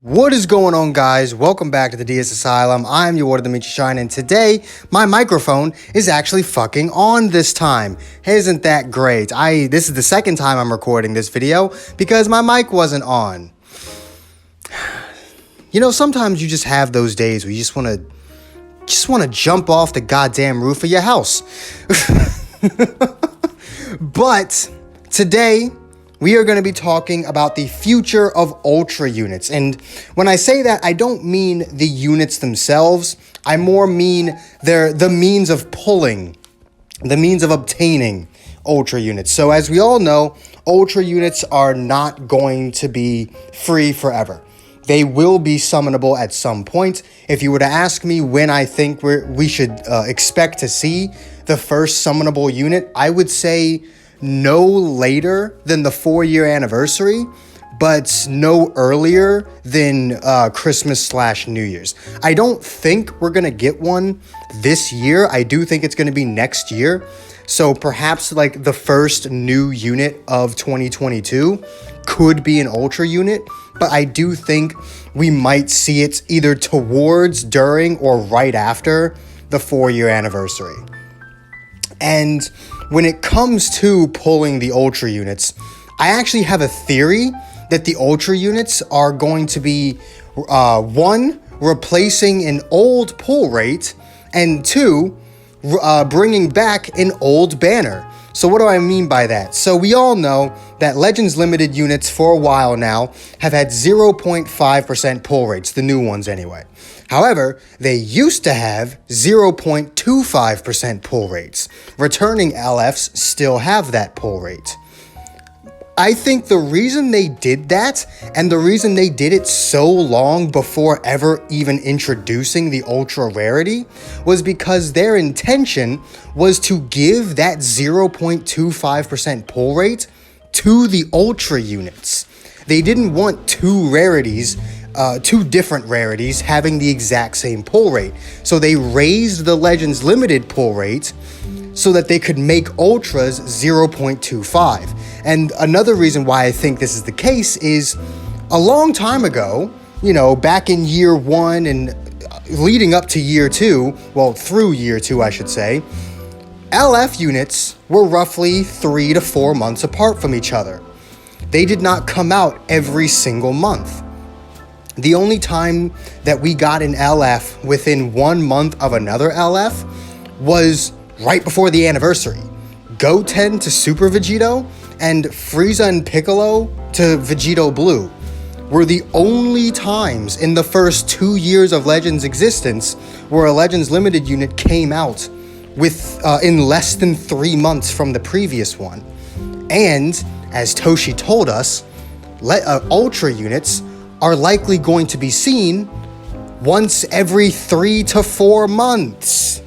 What is going on, guys? Welcome back to the DS Asylum. I'm your Water the Meet You Shine, and today my microphone is actually fucking on this time. Isn't that great? This is the second time I'm recording this video because my mic wasn't on. You know, sometimes you just have those days where you just want to jump off the goddamn roof of your house. But today we are going to be talking about the future of Ultra units. And when I say that, I don't mean the units themselves. I more mean the means of pulling, the means of obtaining Ultra units. So as we all know, Ultra units are not going to be free forever. They will be summonable at some point. If you were to ask me when I think we should expect to see the first summonable unit, I would say no later than the 4-year anniversary, but no earlier than Christmas/New Year's. I don't think we're gonna get one this year. I do think it's gonna be next year. So perhaps like the first new unit of 2022 could be an Ultra unit, but I do think we might see it either towards, during, or right after the 4-year anniversary. And when it comes to pulling the Ultra units, I actually have a theory that the Ultra units are going to be, one, replacing an old pull rate, and two, bringing back an old banner. So what do I mean by that? So we all know that Legends Limited units for a while now have had 0.5% pull rates, the new ones anyway. However, they used to have 0.25% pull rates. Returning LFs still have that pull rate. I think the reason they did that, and the reason they did it so long before ever even introducing the Ultra Rarity, was because their intention was to give that 0.25% pull rate to the Ultra units. They didn't want two different rarities having the exact same pull rate. So they raised the Legends Limited pull rate so that they could make Ultras 0.25. And another reason why I think this is the case is a long time ago, you know, back in year 1 and leading up to year 2, well, through year 2, I should say, LF units were roughly 3 to 4 months apart from each other. They did not come out every single month. The only time that we got an LF within 1 month of another LF was right before the anniversary. Goten to Super Vegito and Frieza and Piccolo to Vegito Blue were the only times in the first 2 years of Legends existence where a Legends Limited unit came out with in less than 3 months from the previous one. And as Toshi told us, Ultra units are likely going to be seen once every 3 to 4 months.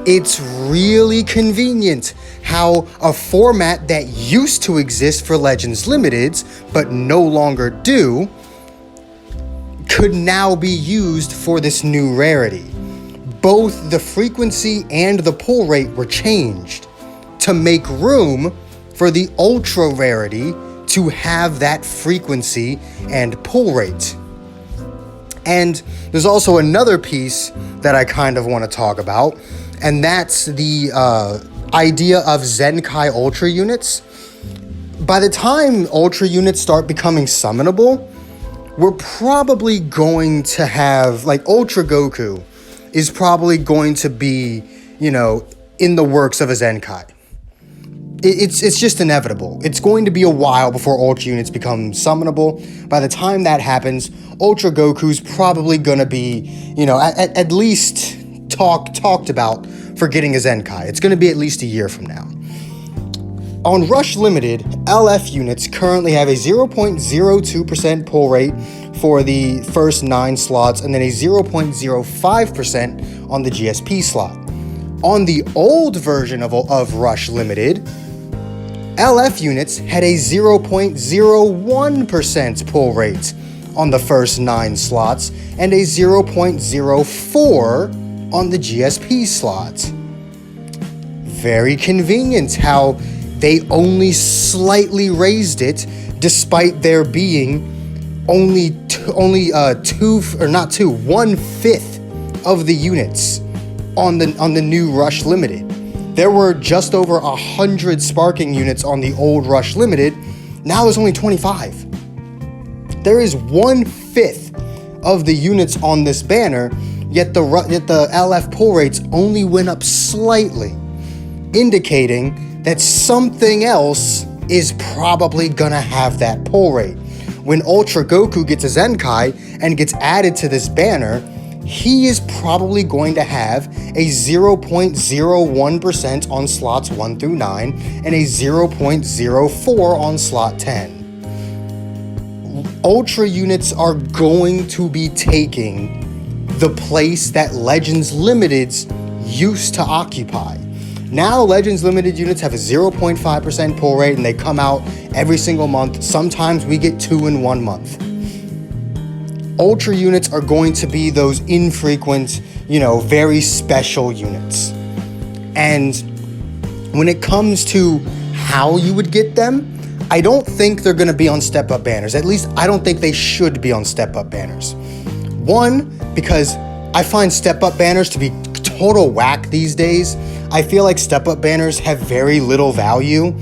It's really convenient how a format that used to exist for Legends Limiteds, but no longer do, could now be used for this new rarity. Both the frequency and the pull rate were changed to make room for the Ultra Rarity to have that frequency and pull rate. And there's also another piece that I kind of want to talk about, and that's the idea of Zenkai Ultra units. By the time Ultra units start becoming summonable, we're probably going to have, like, Ultra Goku is probably going to be, you know, in the works of a Zenkai. It's just inevitable. It's going to be a while before Ultra units become summonable. By the time that happens, Ultra Goku's probably gonna be, you know, at least talked about for getting a Zenkai. It's gonna be at least a year from now. On Rush Limited, LF units currently have a 0.02% pull rate for the first 9 slots, and then a 0.05% on the GSP slot. On the old version of Rush Limited, LF units had a 0.01% pull rate on the first 9 slots and a 0.04 on the GSP slot. Very convenient how they only slightly raised it despite there being only 1/5 of the units on the new Rush Limited. There were just over 100 sparking units on the old Rush Limited. Now there's only 25. There is 1/5 of the units on this banner, yet the LF pull rates only went up slightly, indicating that something else is probably gonna have that pull rate. When Ultra Goku gets a Zenkai and gets added to this banner, he is probably going to have a 0.01% on slots 1 through 9 and a 0.04 on slot 10. Ultra units are going to be taking the place that Legends Limiteds used to occupy. Now Legends Limited units have a 0.5% pull rate and they come out every single month. Sometimes we get 2 in 1 month. Ultra units are going to be those infrequent, very special units. And when it comes to how you would get them, I don't think they're going to be on step-up banners. At least I don't think they should be on step-up banners. One, because I find step-up banners to be total whack these days. I feel like step-up banners have very little value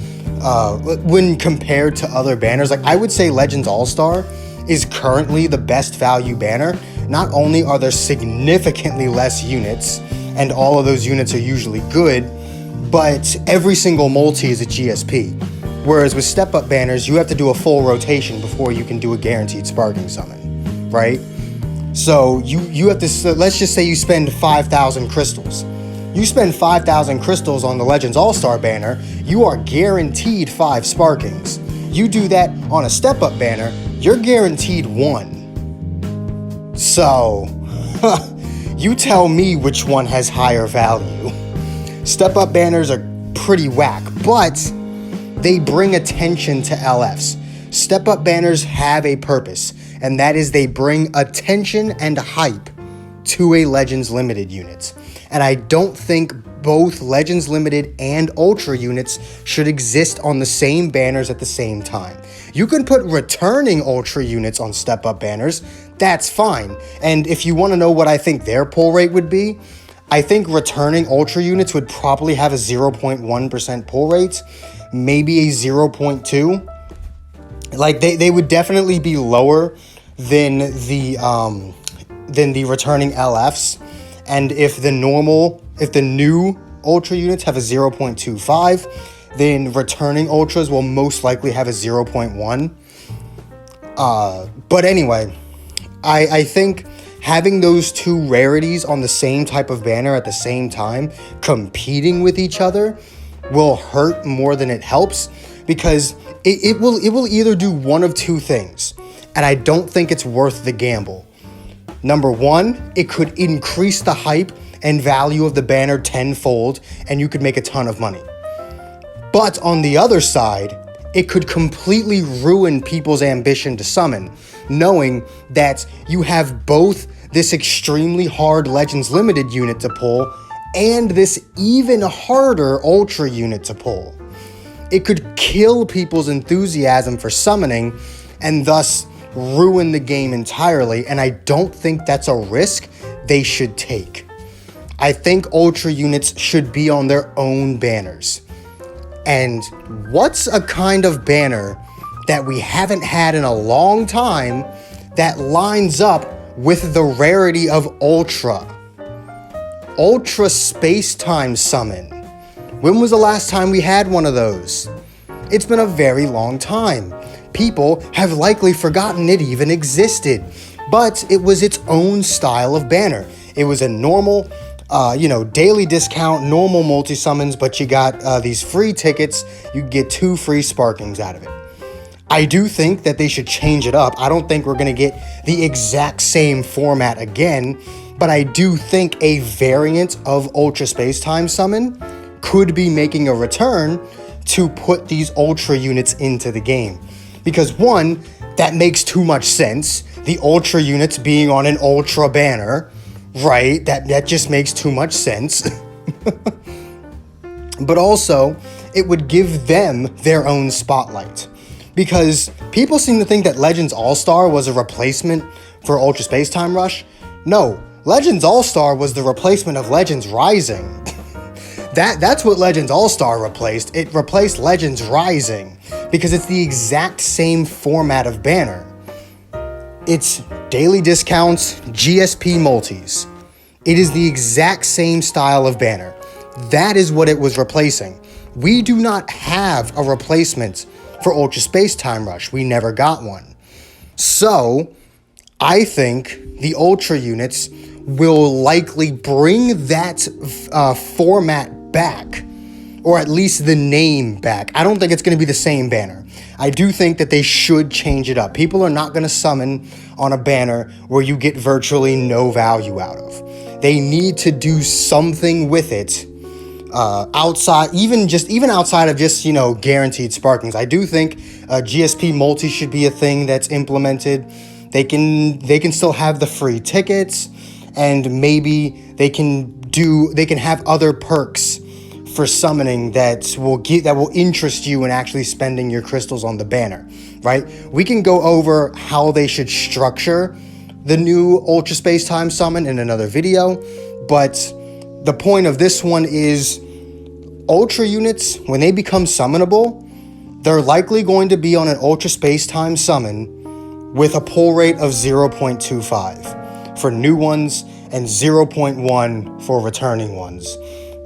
when compared to other banners. Like, I would say Legends All-Star is currently the best value banner. Not only are there significantly less units, and all of those units are usually good, but every single multi is a GSP. Whereas with step-up banners, you have to do a full rotation before you can do a guaranteed sparking summon, right? So you have to, let's just say you spend 5,000 crystals. You spend 5,000 crystals on the Legends All-Star banner, you are guaranteed 5 sparkings. You do that on a step-up banner, you're guaranteed 1. So, you tell me which one has higher value. Step-up banners are pretty whack, but they bring attention to LFs. Step-up banners have a purpose, and that is they bring attention and hype to a Legends Limited unit. And I don't think both Legends Limited and Ultra units should exist on the same banners at the same time. You can put returning Ultra units on step-up banners, that's fine. And if you want to know what I think their pull rate would be, I think returning Ultra units would probably have a 0.1% pull rate, maybe a 0.2. Like, they would definitely be lower than the returning LFs. And if the new Ultra units have a 0.25, then returning Ultras will most likely have a 0.1. But anyway, I think having those two rarities on the same type of banner at the same time, competing with each other, will hurt more than it helps, because it will either do one of two things, and I don't think it's worth the gamble. Number one, it could increase the hype and value of the banner tenfold, and you could make a ton of money. But on the other side, it could completely ruin people's ambition to summon, knowing that you have both this extremely hard Legends Limited unit to pull and this even harder Ultra unit to pull. It could kill people's enthusiasm for summoning and thus ruin the game entirely, and I don't think that's a risk they should take. I think Ultra units should be on their own banners. And what's a kind of banner that we haven't had in a long time that lines up with the rarity of Ultra? Ultra Space-Time Summon. When was the last time we had one of those? It's been a very long time. People have likely forgotten it even existed, but it was its own style of banner. It was a normal, daily discount, normal multi-summons, but you got these free tickets. You get 2 free sparkings out of it. I do think that they should change it up. I don't think we're going to get the exact same format again, but I do think a variant of Ultra Space-Time Summon could be making a return to put these Ultra units into the game. Because one, that makes too much sense. The Ultra units being on an Ultra banner, right? That just makes too much sense. But also, it would give them their own spotlight. Because people seem to think that Legends All-Star was a replacement for Ultra Space Time Rush. No, Legends All-Star was the replacement of Legends Rising. That's what Legends All-Star replaced. It replaced Legends Rising because it's the exact same format of banner. It's daily discounts, GSP multis. It is the exact same style of banner. That is what it was replacing. We do not have a replacement for Ultra Space Time Rush. We never got one. So, I think the Ultra units will likely bring that format back, or at least the name back. I don't think it's going to be the same banner. I do think that they should change it up. People are not going to summon on a banner where you get virtually no value out of. They need to do something with it outside, even outside of just, guaranteed sparkings. I do think GSP multi should be a thing that's implemented. They can still have the free tickets, and maybe they can have other perks for summoning that will interest you in actually spending your crystals on the banner, right? We can go over how they should structure the new Ultra Space Time summon in another video, but the point of this one is Ultra units, when they become summonable, they're likely going to be on an Ultra Space Time summon with a pull rate of 0.25 for new ones and 0.1 for returning ones.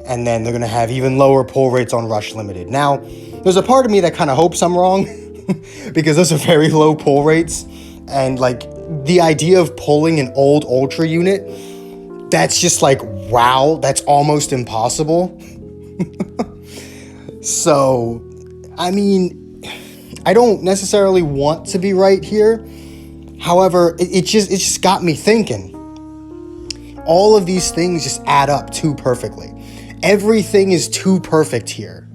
And then they're going to have even lower pull rates on Rush Limited. Now, there's a part of me that kind of hopes I'm wrong because those are very low pull rates. And like the idea of pulling an old Ultra unit, that's just like, wow, that's almost impossible. So, I mean, I don't necessarily want to be right here. However, it just got me thinking. All of these things just add up too perfectly. Everything is too perfect here.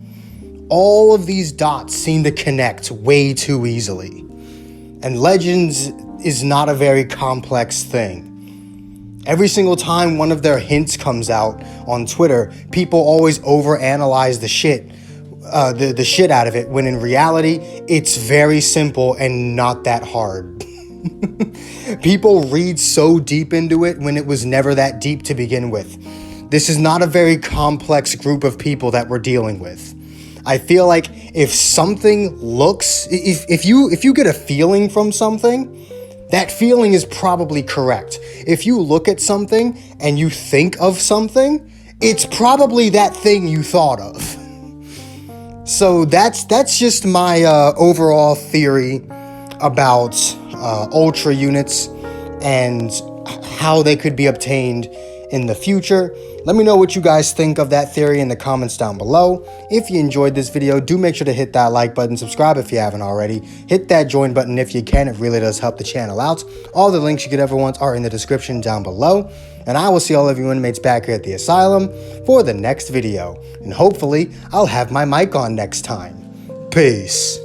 All of these dots seem to connect way too easily. And Legends is not a very complex thing. Every single time one of their hints comes out on Twitter, people always overanalyze the shit out of it, when in reality, it's very simple and not that hard. People read so deep into it when it was never that deep to begin with. This is not a very complex group of people that we're dealing with. I feel like if something looks, if you get a feeling from something, that feeling is probably correct. If you look at something and you think of something, it's probably that thing you thought of. So that's just my overall theory about Ultra units and how they could be obtained in the future. Let me know what you guys think of that theory in the comments down below. If you enjoyed this video, do make sure to hit that like button, subscribe if you haven't already, hit that join button if you can. It really does help the channel out. All the links you could ever want are in the description down below. And I will see all of you inmates back here at the asylum for the next video. And hopefully, I'll have my mic on next time. Peace.